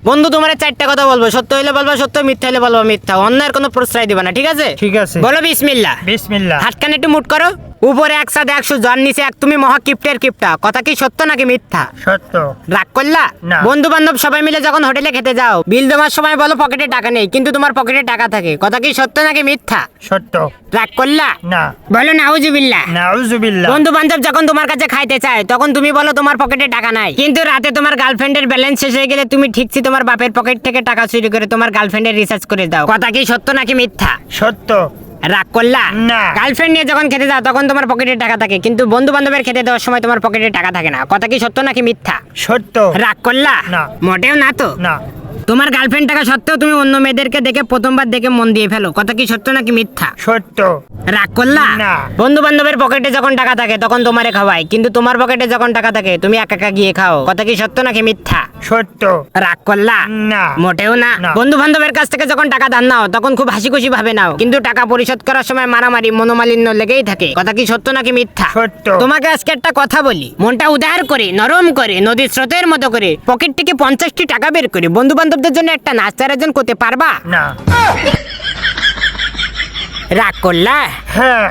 বন্ধু তোমার চারটা কথা বলবো, সত্য হইলে বলবা সত্য, মিথ্যা হইলে বলবা মিথ্যা, অন্যের কোনো প্রশ্রয় দিবা না, ঠিক আছে? ঠিক আছে। বলো বিসমিল্লাহ। বিসমিল্লাহ। হাতখানে একটু মুট করো। উপরে 100 জন নিচে এক, তুমি মহা কিপ্টের কিপটা। কথা কি সত্য নাকি মিথ্যা? সত্য। রাগ করলা? না। বন্ধু বান্ধব সবাই মিলে যখন হোটেলে খেতে যাও, বিল দেওয়ার সময় বলো পকেটে টাকা নেই, কিন্তু তোমার পকেটে টাকা থাকে। কথা কি সত্য নাকি মিথ্যা? সত্য। রাগ করলা? না। বলো নাউজুবিল্লাহ। নাউজুবিল্লাহ। বন্ধু বান্ধব যখন তোমার কাছে খাইতে চায়, তখন তুমি বলো তোমার পকেটে টাকা নাই, কিন্তু রাতে তোমার গার্লফ্রেন্ডের ব্যালেন্স শেষ হয়ে গেলে তুমি ঠিকছি তোমার বাপের পকেট থেকে টাকা চুরি করে তোমার গার্লফ্রেন্ডের রিচার্জ করে দাও। কথা কি সত্য নাকি মিথ্যা? সত্য। রাগ করলা? না। গার্লফ্রেন্ড নিয়ে যখন খেতে যাও, তখন তোমার পকেটে টাকা থাকে, কিন্তু বন্ধু বান্ধবের খেতে দেওয়ার সময় তোমার পকেটে টাকা থাকে না। কথা কি সত্য নাকি মিথ্যা? সত্য। রাগ করলা? না। মোটেও না তো। না। তোমার গার্লফ্রেন্ড টাকা সত্ত্বেও তুমি অন্য মেয়েদেরকে দেখে প্রথমবার দেখে মন দিয়ে ফেলো। কথা কি সত্য নাকি মিথ্যা? সত্য। রাগ করলা? না। বন্ধু বান্ধবের পকেটে যখন টাকা থাকে তখন তোমারে খাওয়াই, কিন্তু তোমার পকেটে যখন টাকা থাকে তুমি একা একা গিয়ে খাও। কথা কি সত্য নাকি মিথ্যা? সত্য। রাগ করলা? না। মোটেও না। না। বন্ধু বান্ধবের কাছ থেকে যখন টাকা ধার নাও, তখন খুব হাসি খুশি ভাবে নাও, কিন্তু টাকা পরিশোধ করার সময় মারামারি মনোমালিন্য লেগেই থাকে। কথা কি সত্য নাকি মিথ্যা? সত্য। তোমাকে আজকে একটা কথা বলি, মনটা উদার করে নরম করে নদীর স্রোতের মতো করে পকেট থেকে 50টি টাকা বের করে বন্ধু বান্ধবদের জন্য একটা নাস্তার আয়োজন করতে পারবা? না। রাগ করলা? হ্যাঁ।